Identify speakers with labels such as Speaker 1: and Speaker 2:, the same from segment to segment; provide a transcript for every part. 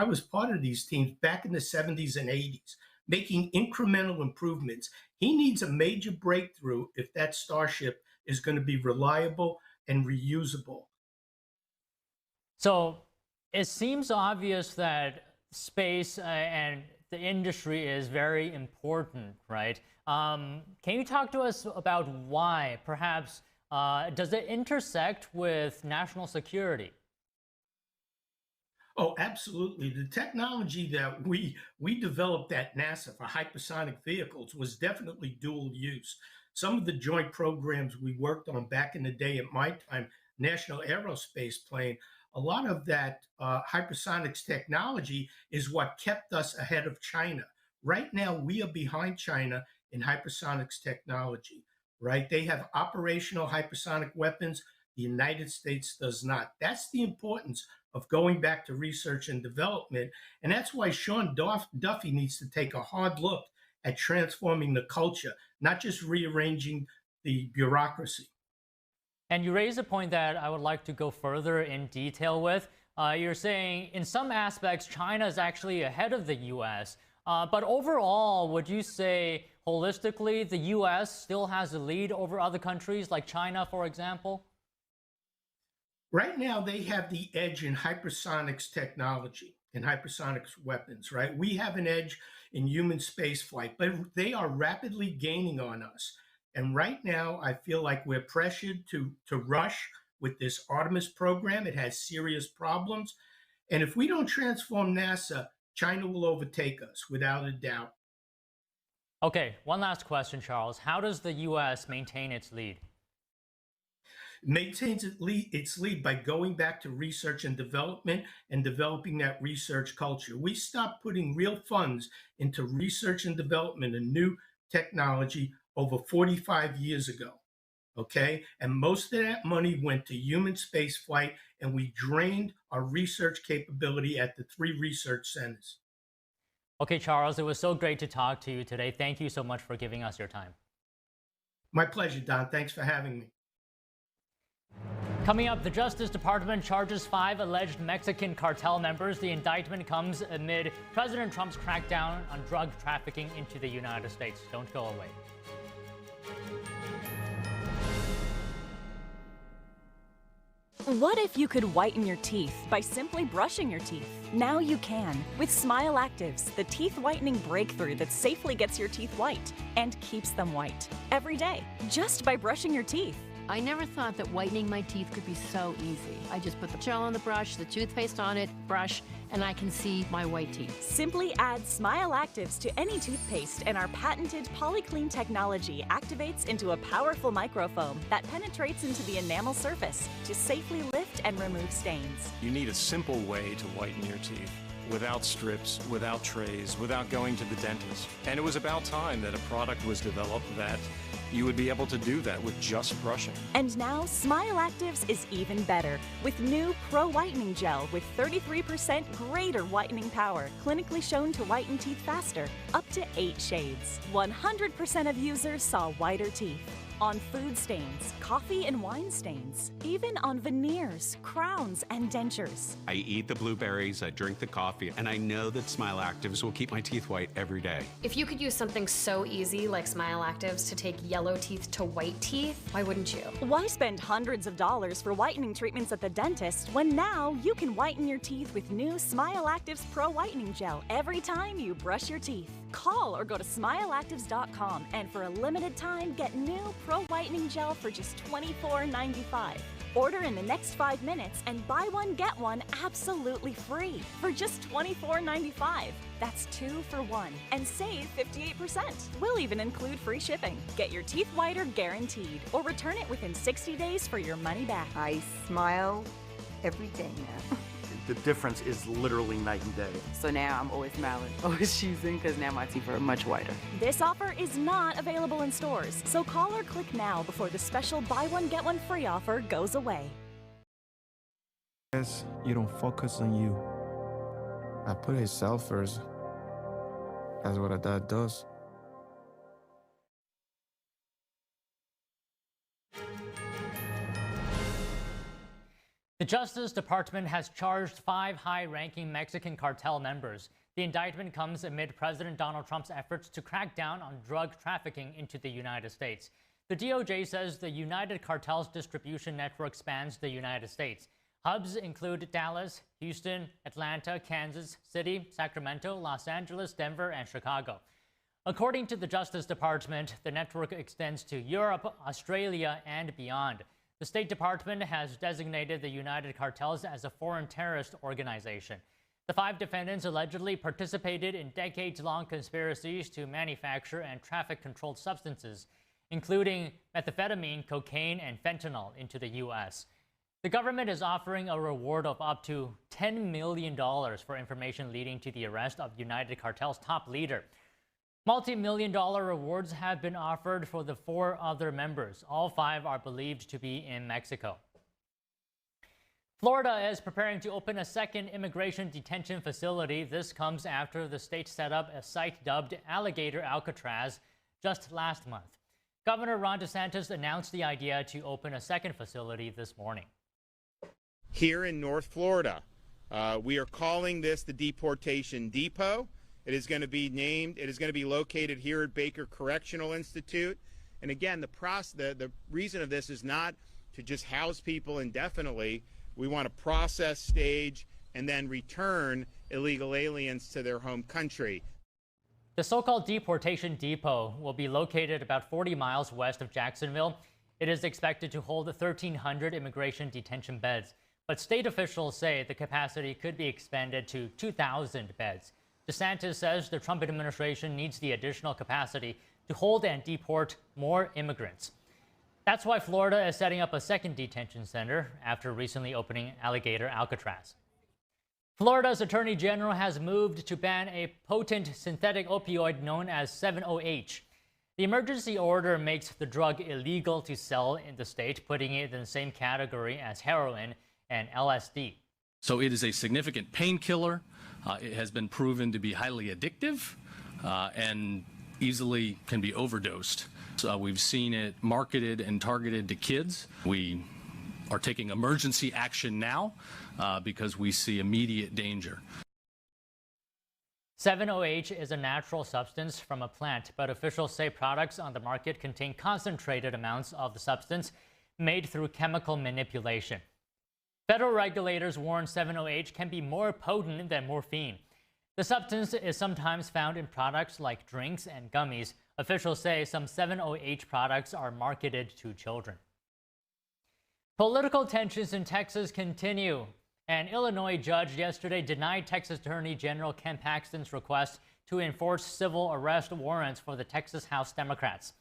Speaker 1: I was part of these teams back in the 70s and 80s, making incremental improvements. He needs a major breakthrough if that Starship is going to be reliable and reusable.
Speaker 2: So it seems obvious that space and the industry is very important, right? Can you talk to us about why? Perhaps does it intersect with national security?
Speaker 1: Oh, absolutely. The technology that we developed at NASA for hypersonic vehicles was definitely dual use. Some of the joint programs we worked on back in the day at my time, National Aerospace Plane, a lot of that hypersonics technology is what kept us ahead of China. Right now, we are behind China in hypersonics technology, right? They have operational hypersonic weapons. The United States does not. That's the importance of going back to research and development. And that's why Sean Duffy needs to take a hard look at transforming the culture, not just rearranging the bureaucracy.
Speaker 2: And you raise a point that I would like to go further in detail with. You're saying in some aspects, China is actually ahead of the U.S. But overall, would you say holistically, the U.S. still has a lead over other countries like China, for example?
Speaker 1: Right now, they have the edge in hypersonics technology and hypersonics weapons, right? We have an edge in human space flight, but they are rapidly gaining on us. And right now, I feel like we're pressured to rush with this Artemis program. It has serious problems. And if we don't transform NASA, China will overtake us without a doubt.
Speaker 2: Okay, one last question, Charles. How does the U.S. maintain its lead?
Speaker 1: It maintains its lead by going back to research and development and developing that research culture. We stopped putting real funds into research and development and new technology over 45 years ago, okay? And most of that money went to human space flight, and we drained our research capability at the 3 research centers.
Speaker 2: Okay, Charles, it was so great to talk to you today. Thank you so much for giving us your time.
Speaker 1: My pleasure, Don. Thanks for having me.
Speaker 2: Coming up, the Justice Department charges 5 alleged Mexican cartel members. The indictment comes amid President Trump's crackdown on drug trafficking into the United States. Don't go away.
Speaker 3: What if you could whiten your teeth by simply brushing your teeth? Now you can with Smile Actives, the teeth whitening breakthrough that safely gets your teeth white and keeps them white every day, just by brushing your teeth.
Speaker 4: I never thought that whitening my teeth could be so easy. I just put the gel on the brush, the toothpaste on it, brush, and I can see my white teeth.
Speaker 3: Simply add Smile Actives to any toothpaste and our patented PolyClean technology activates into a powerful microfoam that penetrates into the enamel surface to safely lift and remove stains.
Speaker 5: You need a simple way to whiten your teeth. Without strips, without trays, without going to the dentist. And it was about time that a product was developed that you would be able to do that with just brushing.
Speaker 3: And now Smile Actives is even better with new Pro Whitening Gel with 33% greater whitening power, clinically shown to whiten teeth faster, up to 8 shades. 100% of users saw whiter teeth. On food stains, coffee and wine stains, even on veneers, crowns, and dentures.
Speaker 6: I eat the blueberries, I drink the coffee, and I know that Smile Actives will keep my teeth white every day.
Speaker 7: If you could use something so easy like Smile Actives to take yellow teeth to white teeth, why wouldn't you?
Speaker 3: Why spend hundreds of dollars for whitening treatments at the dentist when now you can whiten your teeth with new Smile Actives Pro Whitening Gel every time you brush your teeth? Call or go to smileactives.com and for a limited time get new Pro Whitening Gel for just $24.95. Order in the next 5 minutes and buy one, get one absolutely free for just $24.95. That's 2 for 1 and save 58%. We'll even include free shipping. Get your teeth whiter guaranteed or return it within 60 days for your money back.
Speaker 8: I smile every day now.
Speaker 9: The difference is literally night and day.
Speaker 8: So now I'm always smiling, always choosing, because now my teeth are much whiter.
Speaker 3: This offer is not available in stores, so call or click now before the special buy one, get one free offer goes away.
Speaker 10: You don't focus on you. I put himself first. That's what a dad does.
Speaker 2: The The Justice Department has charged 5 high-ranking Mexican cartel members. The indictment comes amid President Donald Trump's efforts to crack down on drug trafficking into the United States. The DOJ says the United Cartel's distribution network spans the United States. Hubs include Dallas, Houston, Atlanta, Kansas City, Sacramento, Los Angeles, Denver, and Chicago. According to the Justice Department, the network extends to Europe, Australia, and beyond. The State Department has designated the United Cartels as a foreign terrorist organization. The 5 defendants allegedly participated in decades-long conspiracies to manufacture and traffic controlled substances, including methamphetamine, cocaine, and fentanyl into the U.S. The government is offering a reward of up to $10 million for information leading to the arrest of United Cartel's top leader. Multi-million-dollar rewards have been offered for the 4 other members. All 5 are believed to be in Mexico. Florida is preparing to open a second immigration detention facility. This comes after the state set up a site dubbed Alligator Alcatraz just last month. Governor Ron DeSantis announced the idea to open a second facility this morning.
Speaker 11: Here in North Florida, we are calling this the Deportation Depot. It is going to be located here at Baker Correctional Institute. And again, the reason of this is not to just house people indefinitely. We want to process, stage, and then return illegal aliens to their home country.
Speaker 2: The so-called Deportation Depot will be located about 40 miles west of Jacksonville. It is expected to hold 1,300 immigration detention beds, but state officials say the capacity could be expanded to 2,000 beds. DeSantis says the Trump administration needs the additional capacity to hold and deport more immigrants. That's why Florida is setting up a second detention center after recently opening Alligator Alcatraz. Florida's Attorney General has moved to ban a potent synthetic opioid known as 7-OH. The emergency order makes the drug illegal to sell in the state, putting it in the same category as heroin and LSD.
Speaker 12: So it is a significant painkiller. It has been proven to be highly addictive and easily can be overdosed. So we've seen it marketed and targeted to kids. We are taking emergency action now because we see immediate danger.
Speaker 2: 7-OH is a natural substance from a plant, but officials say products on the market contain concentrated amounts of the substance made through chemical manipulation. Federal regulators warn 7-OH can be more potent than morphine. The substance is sometimes found in products like drinks and gummies. Officials say some 7-OH products are marketed to children. Political tensions in Texas continue. An Illinois judge yesterday denied Texas Attorney General Ken Paxton's request to enforce civil arrest warrants for the Texas House Democrats.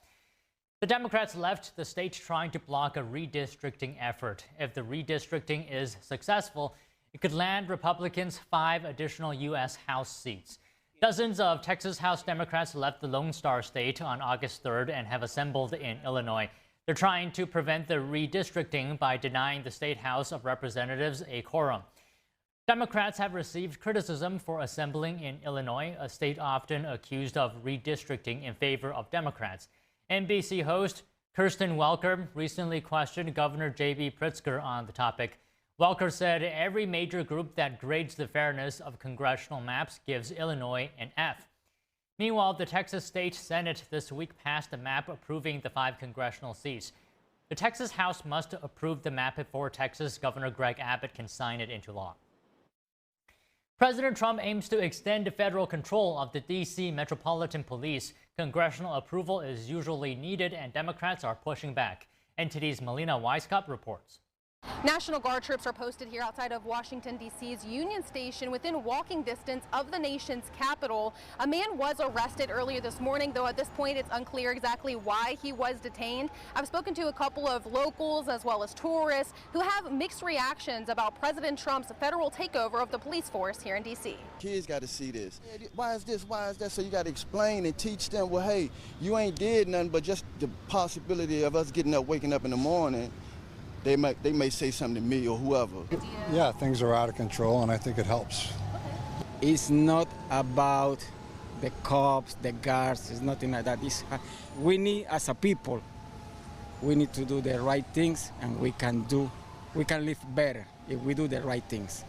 Speaker 2: The Democrats left the state trying to block a redistricting effort. If the redistricting is successful, it could land Republicans 5 additional U.S. House seats. Dozens of Texas House Democrats left the Lone Star State on August 3rd and have assembled in Illinois. They're trying to prevent the redistricting by denying the State House of Representatives a quorum. Democrats have received criticism for assembling in Illinois, a state often accused of redistricting in favor of Democrats. NBC host Kirsten Welker recently questioned Governor J.B. Pritzker on the topic. Welker said every major group that grades the fairness of congressional maps gives Illinois an F. Meanwhile, the Texas State Senate this week passed a map approving the 5 congressional seats. The Texas House must approve the map before Texas Governor Greg Abbott can sign it into law. President Trump aims to extend federal control of the D.C. Metropolitan Police. Congressional approval is usually needed, and Democrats are pushing back. NTD's Melina Weisskopf reports.
Speaker 13: National Guard troops are posted here outside of Washington, D.C.'s Union Station within walking distance of the nation's capital. A man was arrested earlier this morning, though at this point it's unclear exactly why he was detained. I've spoken to a couple of locals as well as tourists who have mixed reactions about President Trump's federal takeover of the police force here in D.C.
Speaker 14: Kids got to see this. Why is this? Why is that? So you got to explain and teach them, well, hey, you ain't did nothing but just the possibility of us getting up, waking up in the morning. They may say something to me or whoever.
Speaker 15: Yeah, things are out of control, and I think it helps.
Speaker 16: It's not about the cops, the guards, it's nothing like that. We need, as a people, we need to do the right things, and we can live better. if we do the right things.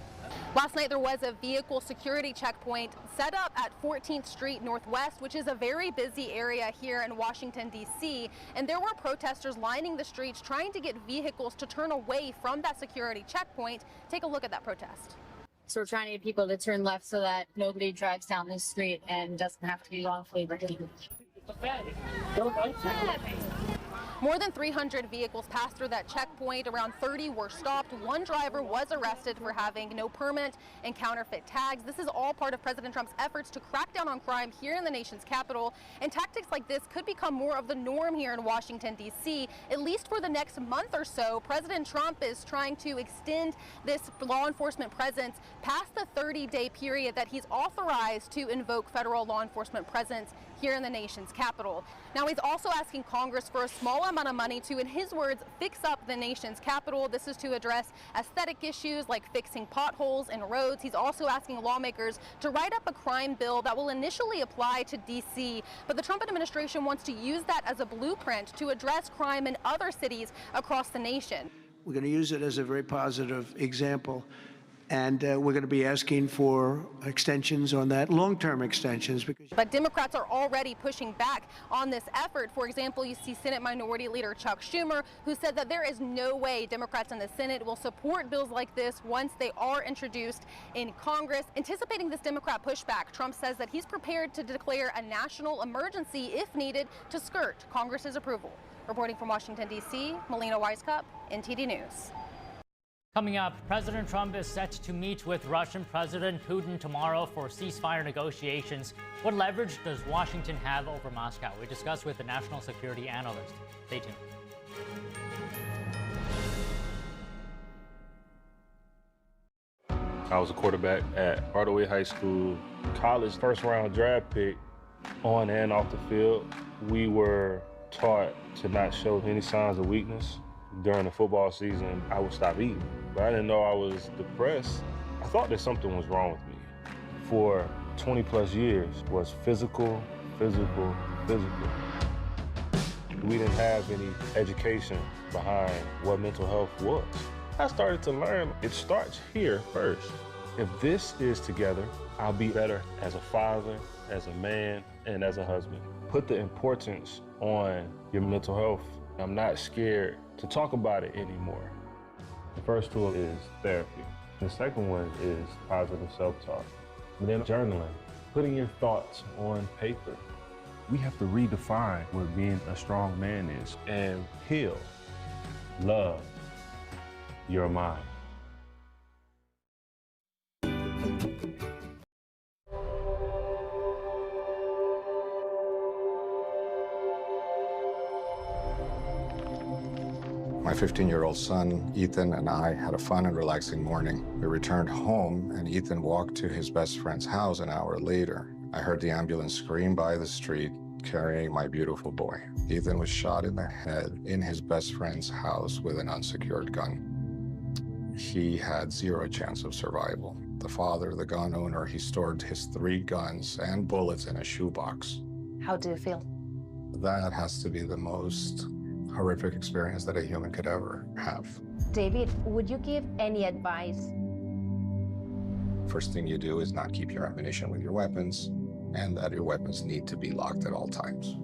Speaker 13: Last night, there was a vehicle security checkpoint set up at 14th Street Northwest, which is a very busy area here in Washington, D.C. And there were protesters lining the streets trying to get vehicles to turn away from that security checkpoint. Take a look at that protest.
Speaker 17: So we're trying to get people to turn left so that nobody drives down this street and doesn't have to be wrongfully detained.
Speaker 13: More than 300 vehicles passed through that checkpoint. Around 30 were stopped. One driver was arrested for having no permit and counterfeit tags. This is all part of President Trump's efforts to crack down on crime here in the nation's capital. And tactics like this could become more of the norm here in Washington, D.C. At least for the next month or so. President Trump is trying to extend this law enforcement presence past the 30-day period that he's authorized to invoke federal law enforcement presence here in the nation's capital. Now, he's also asking Congress for a small amount of money to, in his words, fix up the nation's capital. This is to address aesthetic issues like fixing potholes and roads. He's also asking lawmakers to write up a crime bill that will initially apply to D.C., but the Trump administration wants to use that as a blueprint to address crime in other cities across the nation.
Speaker 18: We're going to use it as a very positive example. And we're going to be asking for extensions on that, long-term extensions.
Speaker 13: But Democrats are already pushing back on this effort. For example, you see Senate Minority Leader Chuck Schumer, who said that there is no way Democrats in the Senate will support bills like this once they are introduced in Congress. Anticipating this Democrat pushback, Trump says that he's prepared to declare a national emergency if needed to skirt Congress's approval. Reporting from Washington, D.C., Melina Weisskopf, NTD News.
Speaker 2: Coming up, President Trump is set to meet with Russian President Putin tomorrow for ceasefire negotiations. What leverage does Washington have over Moscow? We discuss with the national security analyst. Stay tuned.
Speaker 19: I was a quarterback at Hardaway High School, college first-round draft pick, on and off the field. We were taught to not show any signs of weakness. During the football season, I would stop eating. But I didn't know I was depressed. I thought that something was wrong with me. For 20 plus years was physical. We didn't have any education behind what mental health was. I started to learn it starts here first. If this is together, I'll be better as a father, as a man, and as a husband. Put the importance on your mental health. I'm not scared to talk about it anymore. The first tool is therapy. The second one is positive self-talk. And then journaling, putting your thoughts on paper. We have to redefine what being a strong man is and heal, love your mind.
Speaker 20: My 15-year-old son, Ethan, and I had a fun and relaxing morning. We returned home, and Ethan walked to his best friend's house an hour later. I heard the ambulance scream by the street, carrying my beautiful boy. Ethan was shot in the head in his best friend's house with an unsecured gun. He had zero chance of survival. The father, the gun owner, he stored his 3 guns and bullets in a shoebox.
Speaker 17: How do you feel?
Speaker 20: That has to be the most horrific experience that a human could ever have.
Speaker 17: David, would you give any advice?
Speaker 20: First thing you do is not keep your ammunition with your weapons, and that your weapons need to be locked at all times.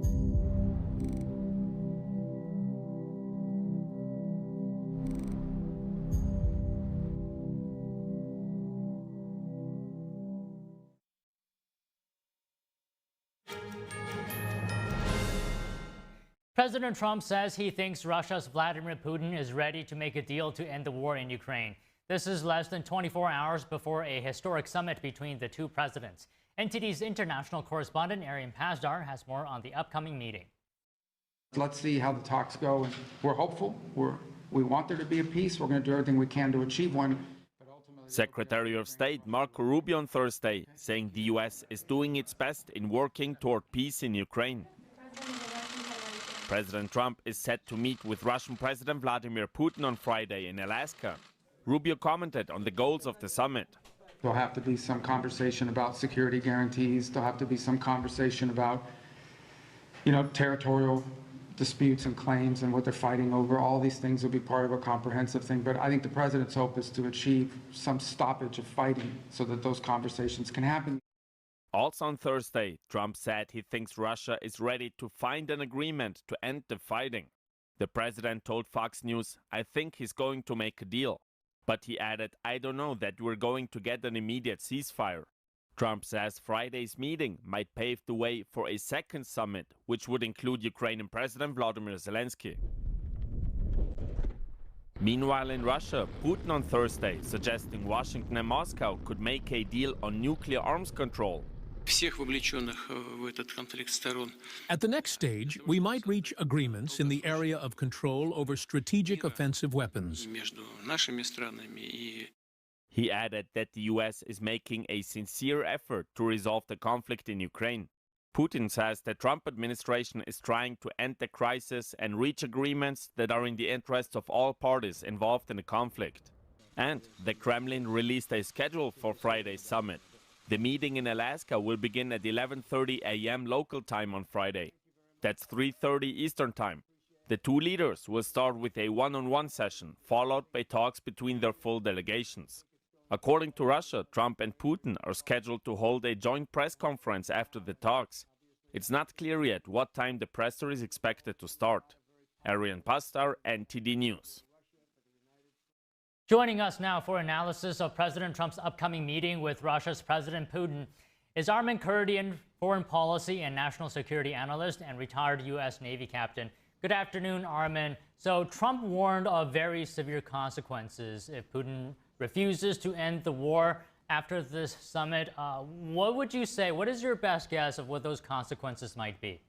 Speaker 2: President Trump says he thinks Russia's Vladimir Putin is ready to make a deal to end the war in Ukraine. This is less than 24 hours before a historic summit between the two presidents. NTD's international correspondent Arian Pazdar has more on the upcoming meeting.
Speaker 21: Let's see how the talks go. And we're hopeful. We want there to be a peace. We're going to do everything we can to achieve one.
Speaker 22: Secretary of State Marco Rubio on Thursday saying the U.S. is doing its best in working toward peace in Ukraine. President Trump is set to meet with Russian President Vladimir Putin on Friday in Alaska. Rubio commented on the goals of the summit.
Speaker 21: There'll have to be some conversation about security guarantees. There'll have to be some conversation about, territorial disputes and claims and what they're fighting over. All these things will be part of a comprehensive thing. But I think the president's hope is to achieve some stoppage of fighting so that those conversations can happen.
Speaker 22: Also on Thursday, Trump said he thinks Russia is ready to find an agreement to end the fighting. The president told Fox News, "I think he's going to make a deal." But he added, "I don't know that we're going to get an immediate ceasefire." Trump says Friday's meeting might pave the way for a second summit, which would include Ukrainian President Volodymyr Zelensky. Meanwhile in Russia, Putin on Thursday suggesting Washington and Moscow could make a deal on nuclear arms control.
Speaker 1: At the next stage, we might reach agreements in the area of control over strategic offensive weapons.
Speaker 22: He added that the US is making a sincere effort to resolve the conflict in Ukraine. Putin says the Trump administration is trying to end the crisis and reach agreements that are in the interest of all parties involved in the conflict. And the Kremlin released a schedule for Friday's summit. The meeting in Alaska will begin at 11:30 a.m. local time on Friday. That's 3:30 Eastern time. The two leaders will start with a one-on-one session, followed by talks between their full delegations. According to Russia, Trump and Putin are scheduled to hold a joint press conference after the talks. It's not clear yet what time the presser is expected to start. Arian Pastar, NTD News.
Speaker 2: Joining us now for analysis of President Trump's upcoming meeting with Russia's President Putin is Armen Kurdian, foreign policy and national security analyst and retired U.S. Navy captain. Good afternoon, Armen. So Trump warned of very severe consequences if Putin refuses to end the war after this summit. What would you say? What is your best guess of what those consequences might be?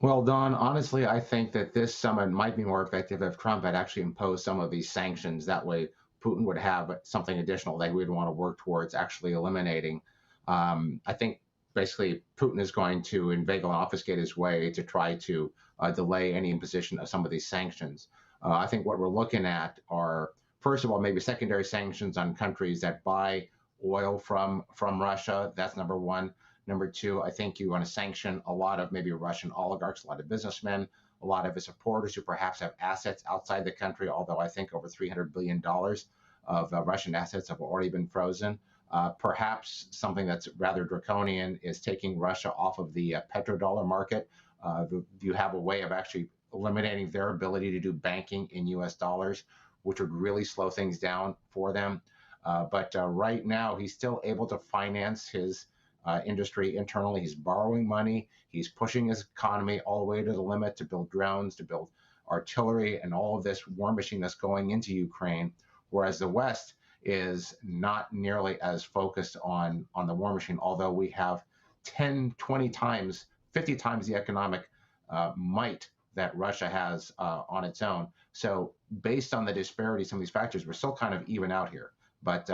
Speaker 4: Well, Don, honestly, I think that this summit might be more effective if Trump had actually imposed some of these sanctions. That way, Putin would have something additional that he would want to work towards actually eliminating. I think basically Putin is going to inveigle and obfuscate his way to try to delay any imposition of some of these sanctions. I think what we're looking at are, first of all, maybe secondary sanctions on countries that buy oil from Russia. That's number one. Number two, I think you want to sanction a lot of maybe Russian oligarchs, a lot of businessmen, a lot of his supporters who perhaps have assets outside the country, although I think over $300 billion of Russian assets have already been frozen. Perhaps something that's rather draconian is taking Russia off of the petrodollar market. You have a way of actually eliminating their ability to do banking in US dollars, which would really slow things down for them. But right now, he's still able to finance his industry internally. He's borrowing money. He's pushing his economy all the way to the limit to build drones, to build artillery, and all of this war machine that's going into Ukraine, whereas the West is not nearly as focused on the war machine, although we have 10, 20 times, 50 times the economic might that Russia has on its own. So based on the disparity, some of these factors, we're still kind of even out here. But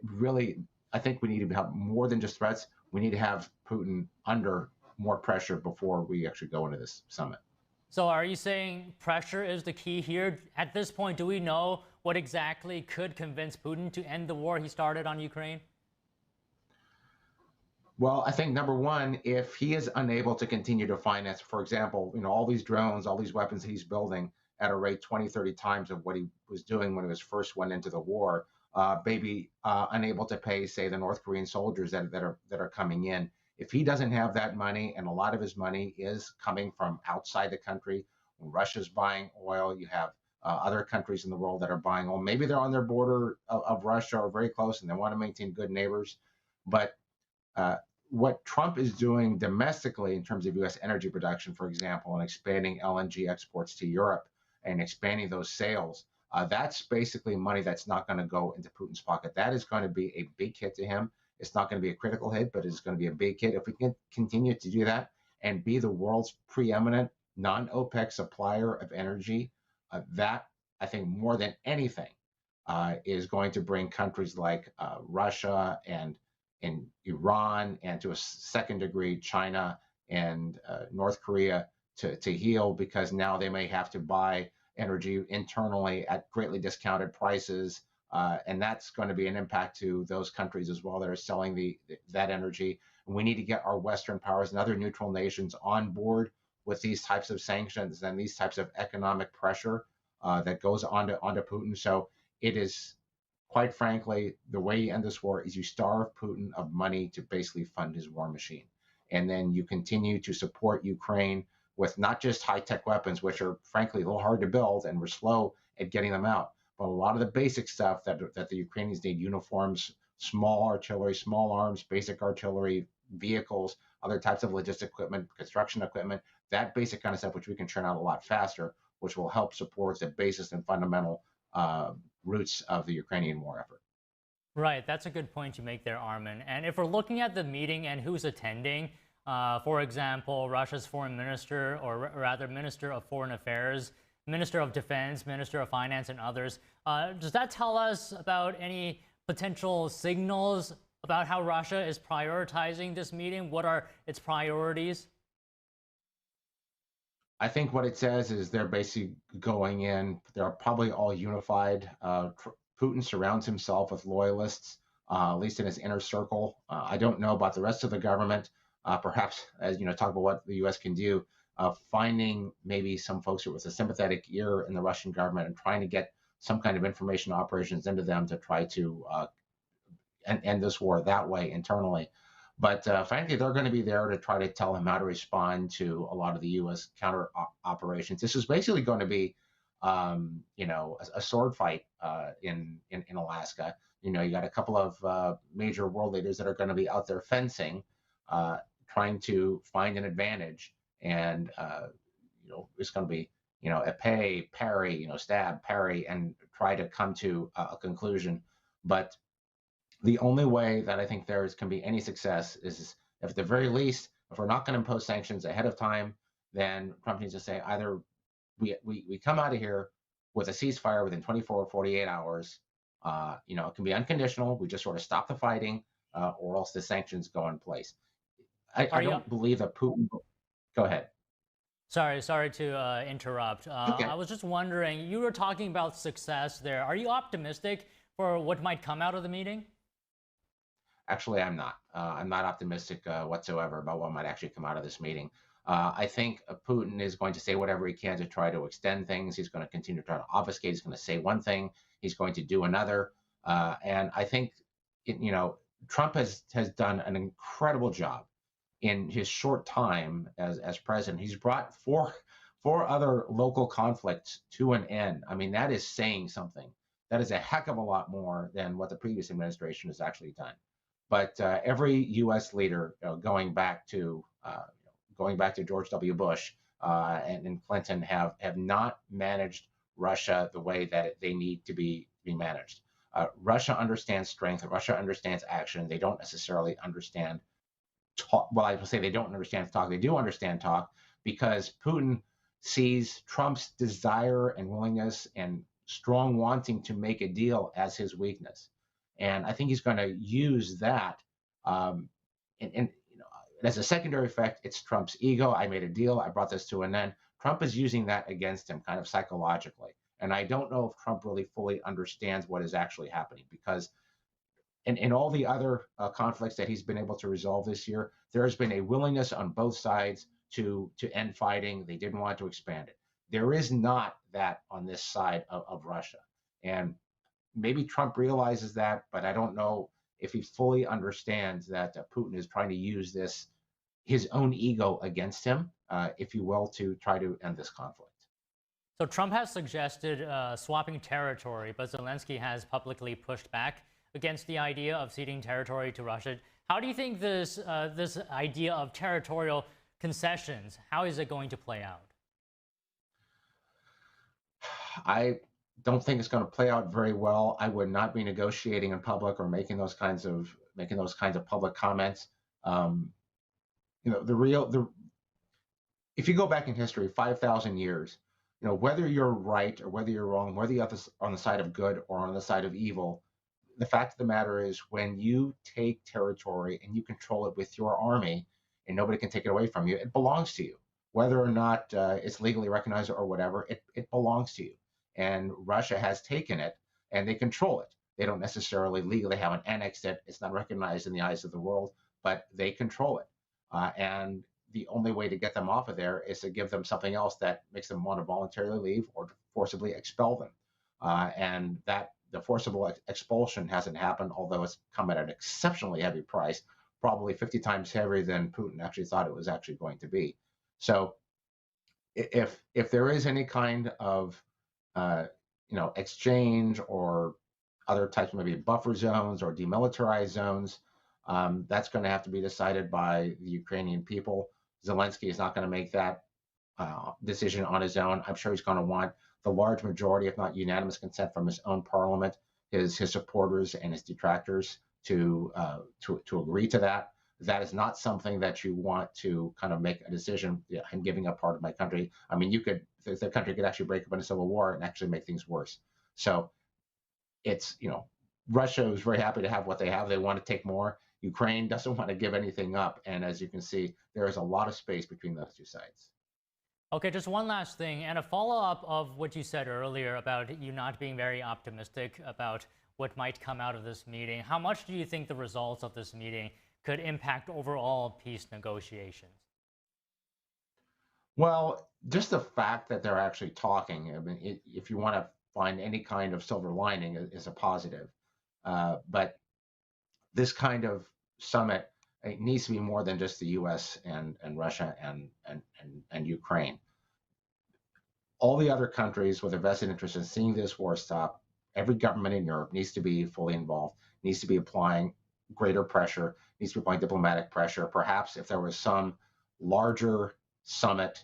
Speaker 4: really, I think we need to have more than just threats. We need to have Putin under more pressure before we actually go into this summit.
Speaker 2: So are you saying pressure is the key here? At this point, do we know what exactly could convince Putin to end the war he started on Ukraine?
Speaker 4: Well, I think number one, if he is unable to continue to finance, for example, all these drones, all these weapons he's building at a rate 20, 30 times of what he was doing when he was first went into the war, maybe unable to pay, say, the North Korean soldiers that are coming in. If he doesn't have that money, and a lot of his money is coming from outside the country, when Russia's buying oil, you have other countries in the world that are buying oil. Maybe they're on their border of Russia or very close, and they want to maintain good neighbors. But what Trump is doing domestically in terms of U.S. energy production, for example, and expanding LNG exports to Europe and expanding those sales, that's basically money that's not going to go into Putin's pocket. That is going to be a big hit to him. It's not going to be a critical hit, but it's going to be a big hit. If we can continue to do that and be the world's preeminent non-OPEC supplier of energy, that, I think, more than anything, is going to bring countries like Russia and Iran, and to a second degree, China and North Korea to heel, because now they may have to buy energy internally at greatly discounted prices. And that's going to be an impact to those countries as well that are selling that energy. And we need to get our Western powers and other neutral nations on board with these types of sanctions and these types of economic pressure that goes onto Putin. So it is, quite frankly, the way you end this war is you starve Putin of money to basically fund his war machine. And then you continue to support Ukraine with not just high-tech weapons, which are frankly a little hard to build and we're slow at getting them out, but a lot of the basic stuff that the Ukrainians need: uniforms, small artillery, small arms, basic artillery, vehicles, other types of logistic equipment, construction equipment, that basic kind of stuff, which we can churn out a lot faster, which will help support the basis and fundamental roots of the Ukrainian war effort.
Speaker 2: Right, that's a good point you make there, Armin. And if we're looking at the meeting and who's attending, for example, Russia's foreign minister, or rather Minister of Foreign Affairs, Minister of Defense, Minister of Finance, and others, does that tell us about any potential signals about how Russia is prioritizing this meeting? What are its priorities?
Speaker 4: I think what it says is they're basically going in, they're probably all unified. Putin surrounds himself with loyalists, at least in his inner circle. I don't know about the rest of the government. Perhaps, as you know, talk about what the U.S. can do, finding maybe some folks with a sympathetic ear in the Russian government and trying to get some kind of information operations into them to try to end this war that way internally. But frankly, they're going to be there to try to tell him how to respond to a lot of the U.S. counter operations. This is basically going to be, you know, a sword fight in Alaska. You know, you got a couple of major world leaders that are going to be out there fencing, trying to find an advantage. And, you know, it's going to be, you know, a parry, you know, stab, parry, and try to come to a conclusion. But the only way that I think there can be any success is if, at the very least, if we're not going to impose sanctions ahead of time, then Trump needs to say either we come out of here with a ceasefire within 24 or 48 hours. You know, it can be unconditional. We just sort of stop the fighting, or else the sanctions go in place. I don't believe that Putin. Go ahead.
Speaker 2: Sorry to interrupt.
Speaker 4: Okay.
Speaker 2: I was just wondering, you were talking about success there. Are you optimistic for what might come out of the meeting?
Speaker 4: Actually, I'm not. I'm not optimistic whatsoever about what might actually come out of this meeting. I think Putin is going to say whatever he can to try to extend things. He's going to continue to try to obfuscate. He's going to say one thing. He's going to do another. And I think, you know, Trump has done an incredible job in his short time as president. He's brought four other local conflicts to an end. I mean, that is saying something. That is a heck of a lot more than what the previous administration has actually done. But every U.S. leader, going back to George W. Bush and Clinton, have not managed Russia the way that they need to be managed. Russia understands strength. Russia understands action. They don't necessarily understand talk. Well, I would say they don't understand talk. They do understand talk, because Putin sees Trump's desire and willingness and strong wanting to make a deal as his weakness. And I think he's going to use that. And you know, as a secondary effect, it's Trump's ego. I made a deal. I brought this to an end. Trump is using that against him kind of psychologically. And I don't know if Trump really fully understands what is actually happening, because in all the other conflicts that he's been able to resolve this year, there has been a willingness on both sides to end fighting. They didn't want to expand it. There is not that on this side of Russia. And maybe Trump realizes that, but I don't know if he fully understands that Putin is trying to use this, his own ego against him, if you will, to try to end this conflict.
Speaker 2: So Trump has suggested swapping territory, but Zelensky has publicly pushed back against the idea of ceding territory to Russia. How do you think this idea of territorial concessions, how is it going to play out?
Speaker 4: I don't think it's going to play out very well. I would not be negotiating in public or making those kinds of public comments. You know, if you go back in history, 5,000 years, you know, whether you're right or whether you're wrong, whether you're on the side of good or on the side of evil, the fact of the matter is, when you take territory and you control it with your army and nobody can take it away from you, it belongs to you. Whether or not it's legally recognized or whatever, it belongs to you. And Russia has taken it and they control it. They don't necessarily legally haven't annexed it. It's not recognized in the eyes of the world, but they control it. And the only way to get them off of there is to give them something else that makes them want to voluntarily leave or to forcibly expel them. And that the forcible expulsion hasn't happened, although it's come at an exceptionally heavy price, probably 50 times heavier than Putin actually thought it was actually going to be. So if there is any kind of exchange or other types, maybe buffer zones or demilitarized zones, that's going to have to be decided by the Ukrainian people. Zelensky is not going to make that decision on his own. I'm sure he's going to want the large majority, if not unanimous consent from his own parliament, his supporters and his detractors to agree to that. That is not something that you want to kind of make a decision. Yeah, I'm giving up part of my country. I mean, the country could actually break up into civil war and actually make things worse. So it's, Russia is very happy to have what they have. They want to take more. Ukraine doesn't want to give anything up. And as you can see, there is a lot of space between those two sides.
Speaker 2: Okay, just one last thing, and a follow-up of what you said earlier about you not being very optimistic about what might come out of this meeting. How much do you think the results of this meeting could impact overall peace negotiations?
Speaker 4: Well, just the fact that they're actually talking, I mean, if you want to find any kind of silver lining, is a positive. But this kind of summit, it needs to be more than just the U.S. and Russia and Ukraine. All the other countries with a vested interest in seeing this war stop, every government in Europe needs to be fully involved, needs to be applying greater pressure, needs to be applying diplomatic pressure. Perhaps if there was some larger summit,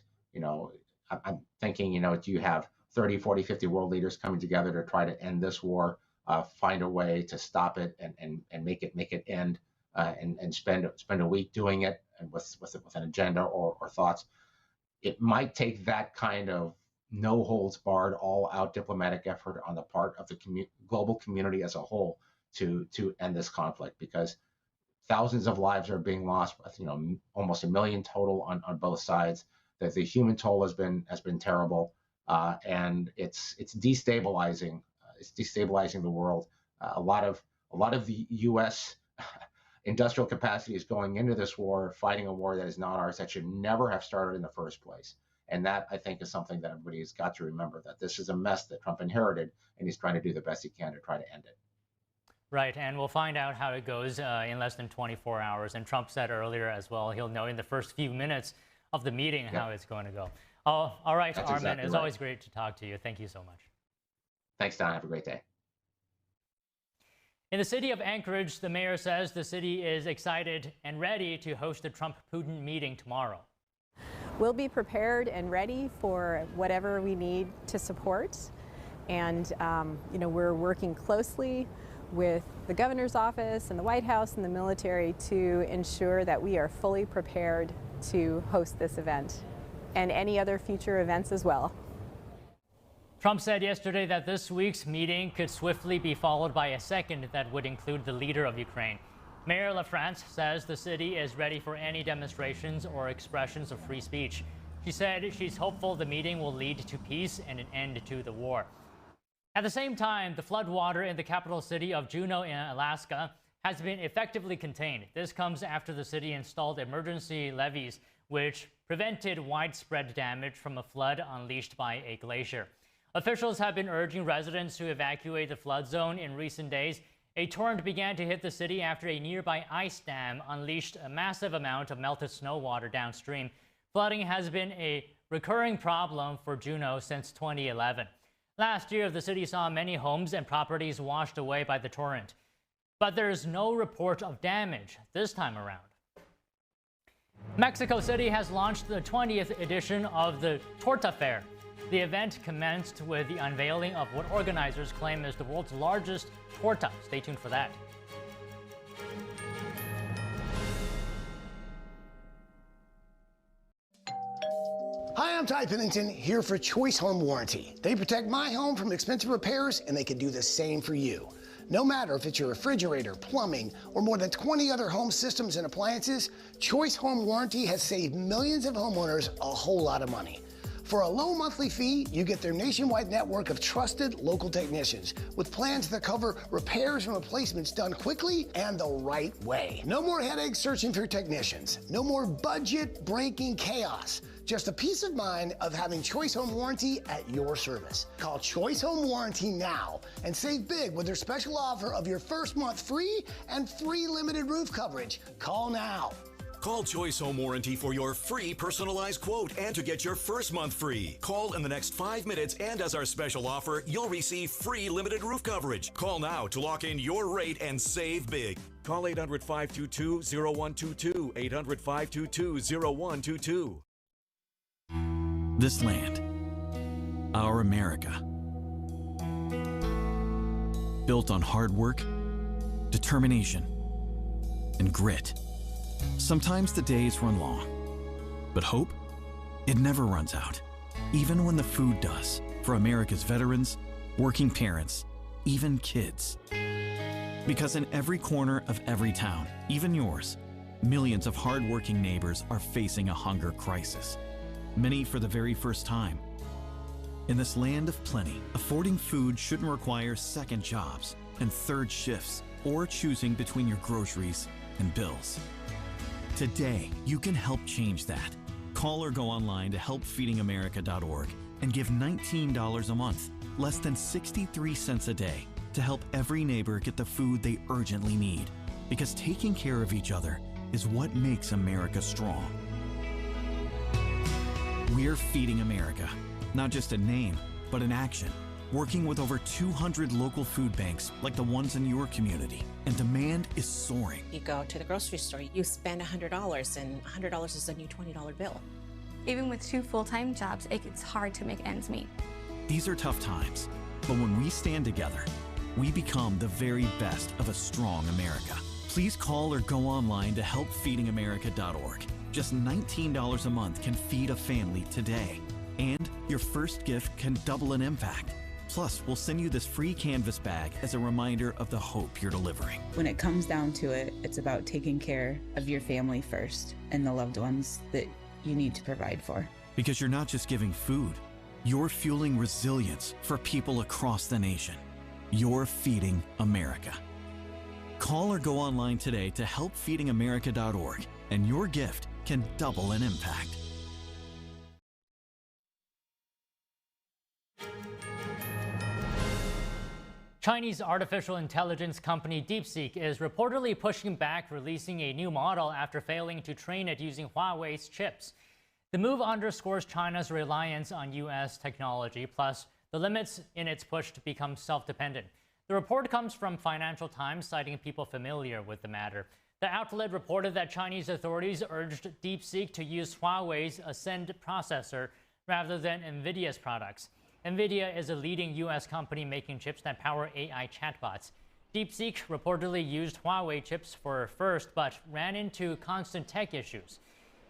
Speaker 4: I'm thinking, do you have 30, 40, 50 world leaders coming together to try to end this war, find a way to stop it and make it end. And spend a week doing it and with an agenda or thoughts. It might take that kind of no holds barred, all out diplomatic effort on the part of the global community as a whole to end this conflict, because thousands of lives are being lost. Almost 1 million total on both sides. That the human toll has been terrible, and it's destabilizing. It's destabilizing the world. A lot of the U.S. industrial capacity is going into this war, fighting a war that is not ours, that should never have started in the first place. And that, I think, is something that everybody has got to remember, that this is a mess that Trump inherited, and he's trying to do the best he can to try to end it.
Speaker 2: Right, and we'll find out how it goes in less than 24 hours. And Trump said earlier as well, he'll know in the first few minutes of the meeting how it's going to go. Oh, all right,
Speaker 4: That's
Speaker 2: Armin,
Speaker 4: exactly
Speaker 2: it's
Speaker 4: right.
Speaker 2: always great to talk to you. Thank you so much.
Speaker 4: Thanks, Don. Have a great day.
Speaker 2: In the city of Anchorage, the mayor says the city is excited and ready to host the Trump-Putin meeting tomorrow.
Speaker 5: We'll be prepared and ready for whatever we need to support. And, we're working closely with the governor's office and the White House and the military to ensure that we are fully prepared to host this event and any other future events as well.
Speaker 2: Trump said yesterday that this week's meeting could swiftly be followed by a second that would include the leader of Ukraine. Mayor LaFrance says the city is ready for any demonstrations or expressions of free speech. She said she's hopeful the meeting will lead to peace and an end to the war. At the same time, the floodwater in the capital city of Juneau in Alaska has been effectively contained. This comes after the city installed emergency levees, which prevented widespread damage from a flood unleashed by a glacier. Officials have been urging residents to evacuate the flood zone in recent days. A torrent began to hit the city after a nearby ice dam unleashed a massive amount of melted snow water downstream. Flooding has been a recurring problem for Juneau since 2011. Last year, the city saw many homes and properties washed away by the torrent. But there is no report of damage this time around. Mexico City has launched the 20th edition of the Torta Fair. The event commenced with the unveiling of what organizers claim is the world's largest torta. Stay tuned for that.
Speaker 6: Hi, I'm Ty Pennington, here for Choice Home Warranty. They protect my home from expensive repairs, and they can do the same for you. No matter if it's your refrigerator, plumbing, or more than 20 other home systems and appliances, Choice Home Warranty has saved millions of homeowners a whole lot of money. For a low monthly fee, you get their nationwide network of trusted local technicians with plans that cover repairs and replacements done quickly and the right way. No more headaches searching for technicians. No more budget-breaking chaos. Just a peace of mind of having Choice Home Warranty at your service. Call Choice Home Warranty now and save big with their special offer of your first month free and free limited roof coverage. Call now.
Speaker 7: Call Choice Home Warranty for your free personalized quote and to get your first month free. Call in the next 5 minutes, and as our special offer, you'll receive free limited roof coverage. Call now to lock in your rate and save big. Call 800-522-0122, 800-522-0122.
Speaker 9: This land, our America, built on hard work, determination, and grit. Sometimes the days run long, but hope, it never runs out, even when the food does, for America's veterans, working parents, even kids. Because in every corner of every town, even yours, millions of hard-working neighbors are facing a hunger crisis, many for the very first time. In this land of plenty, affording food shouldn't require second jobs and third shifts or choosing between your groceries and bills. Today, you can help change that. Call or go online to helpfeedingamerica.org and give $19 a month, less than 63 cents a day, to help every neighbor get the food they urgently need. Because taking care of each other is what makes America strong. We're Feeding America, not just a name, but an action. Working with over 200 local food banks like the ones in your community, and demand is soaring.
Speaker 23: You go to the grocery store, you spend $100, and $100 is a new $20 bill.
Speaker 24: Even with 2 full-time jobs, it's hard to make ends meet.
Speaker 9: These are tough times, but when we stand together, we become the very best of a strong America. Please call or go online to helpfeedingamerica.org. Just $19 a month can feed a family today, and your first gift can double an impact. Plus, we'll send you this free canvas bag as a reminder of the hope you're delivering.
Speaker 25: When it comes down to it, it's about taking care of your family first and the loved ones that you need to provide for.
Speaker 9: Because you're not just giving food, you're fueling resilience for people across the nation. You're feeding America. Call or go online today to helpfeedingamerica.org, and your gift can double an impact.
Speaker 2: Chinese artificial intelligence company DeepSeek is reportedly pushing back releasing a new model after failing to train it using Huawei's chips. The move underscores China's reliance on U.S. technology, plus the limits in its push to become self-dependent. The report comes from Financial Times, citing people familiar with the matter. The outlet reported that Chinese authorities urged DeepSeek to use Huawei's Ascend processor rather than NVIDIA's products. NVIDIA is a leading U.S. company making chips that power AI chatbots. DeepSeek reportedly used Huawei chips for first, but ran into constant tech issues.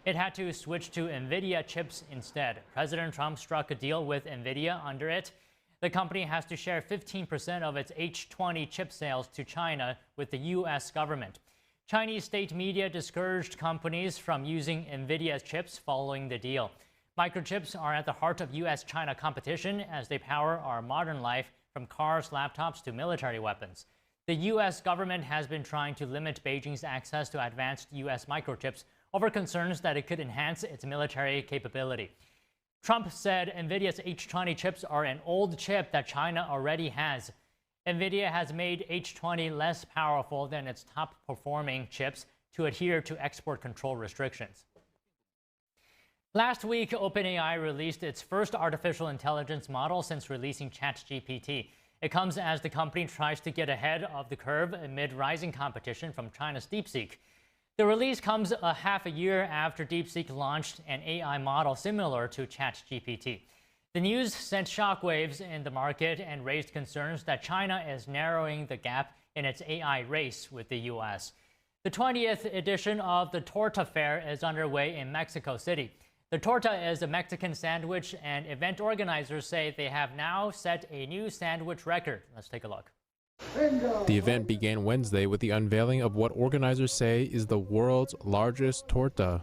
Speaker 2: It had to switch to NVIDIA chips instead. President Trump struck a deal with NVIDIA. Under it, the company has to share 15% of its H20 chip sales to China with the U.S. government. Chinese state media discouraged companies from using NVIDIA's chips following the deal. Microchips are at the heart of U.S.-China competition as they power our modern life, from cars, laptops to military weapons. The U.S. government has been trying to limit Beijing's access to advanced U.S. microchips over concerns that it could enhance its military capability. Trump said NVIDIA's H20 chips are an old chip that China already has. NVIDIA has made H20 less powerful than its top-performing chips to adhere to export control restrictions. Last week, OpenAI released its first artificial intelligence model since releasing ChatGPT. It comes as the company tries to get ahead of the curve amid rising competition from China's DeepSeek. The release comes a half a year after DeepSeek launched an AI model similar to ChatGPT. The news sent shockwaves in the market and raised concerns that China is narrowing the gap in its AI race with the U.S. The 20th edition of the Torta Fair is underway in Mexico City. The torta is a Mexican sandwich, and event organizers say they have now set a new sandwich record. Let's take a look.
Speaker 26: The event began Wednesday with the unveiling of what organizers say is the world's largest torta.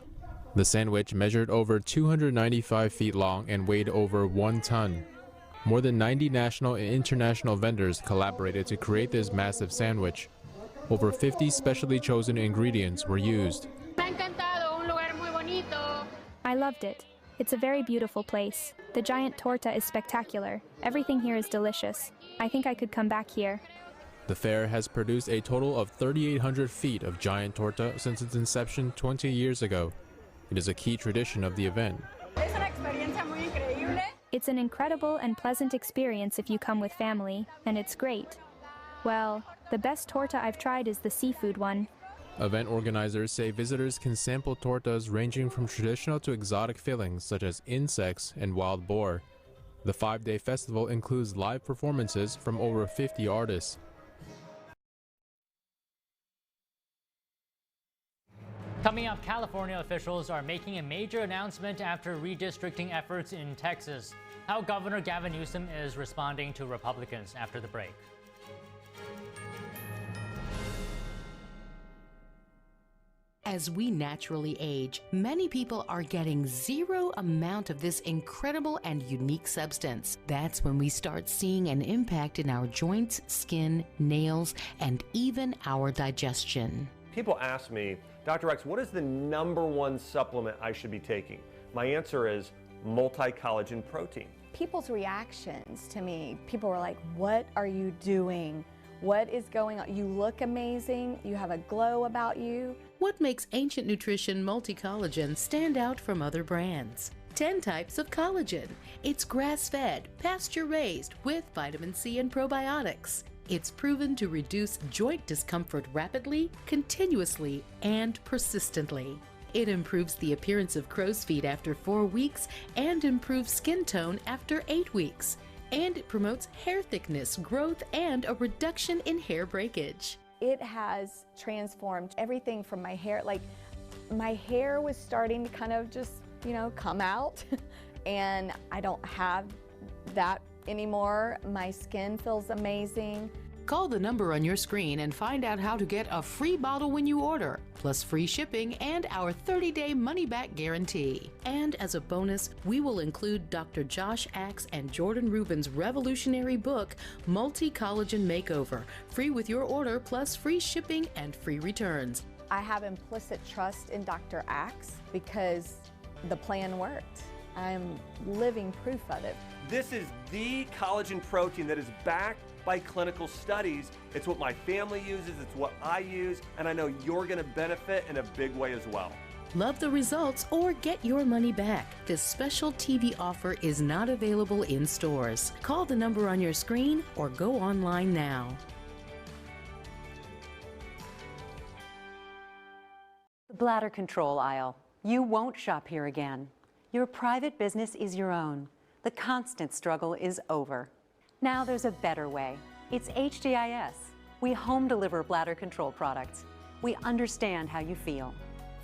Speaker 26: The sandwich measured over 295 feet long and weighed over 1 ton. More than 90 national and international vendors collaborated to create this massive sandwich. Over 50 specially chosen ingredients were used.
Speaker 3: I loved it. It's a very beautiful place. The giant torta is spectacular. Everything here is delicious. I think I could come back here.
Speaker 26: The fair has produced a total of 3,800 feet of giant torta since its inception 20 years ago. It is a key tradition of the event.
Speaker 3: It's an incredible and pleasant experience if you come with family, and it's great. Well, the best torta I've tried is the seafood one.
Speaker 26: Event organizers say visitors can sample tortas ranging from traditional to exotic fillings such as insects and wild boar. The 5-day festival includes live performances from over 50 artists.
Speaker 2: Coming up, California officials are making a major announcement after redistricting efforts in Texas. How Governor Gavin Newsom is responding to Republicans after the break.
Speaker 8: As we naturally age, many people are getting zero amount of this incredible and unique substance. That's when we start seeing an impact in our joints, skin, nails, and even our digestion.
Speaker 10: People ask me, Dr. X, what is the #1 supplement I should be taking? My answer is multi-collagen protein.
Speaker 11: People's reactions to me, people were like, what are you doing? What is going on? You look amazing. You have a glow about you.
Speaker 8: What makes Ancient Nutrition Multi-Collagen stand out from other brands? 10 types of collagen. It's grass-fed, pasture-raised with vitamin C and probiotics. It's proven to reduce joint discomfort rapidly, continuously, and persistently. It improves the appearance of crow's feet after 4 weeks and improves skin tone after 8 weeks. And it promotes hair thickness, growth, and a reduction in hair breakage.
Speaker 11: It has transformed everything from my hair. Like, my hair was starting to kind of just, come out. And I don't have that anymore. My skin feels amazing.
Speaker 8: Call the number on your screen and find out how to get a free bottle when you order, plus free shipping and our 30-day money-back guarantee. And as a bonus, we will include Dr. Josh Axe and Jordan Rubin's revolutionary book, Multi-Collagen Makeover, free with your order, plus free shipping and free returns.
Speaker 11: I have implicit trust in Dr. Axe because the plan worked. I'm living proof of it.
Speaker 10: This is the collagen protein that is backed by clinical studies. It's what my family uses, it's what I use, and I know you're going to benefit in a big way as well.
Speaker 8: Love the results or get your money back. This special TV offer is not available in stores. Call the number on your screen or go online now.
Speaker 12: The bladder control aisle. You won't shop here again. Your private business is your own. The constant struggle is over. Now there's a better way. It's HDIS. We home deliver bladder control products. We understand how you feel.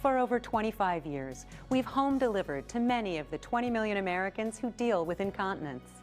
Speaker 12: For over 25 years, we've home delivered to many of the 20 million Americans who deal with incontinence.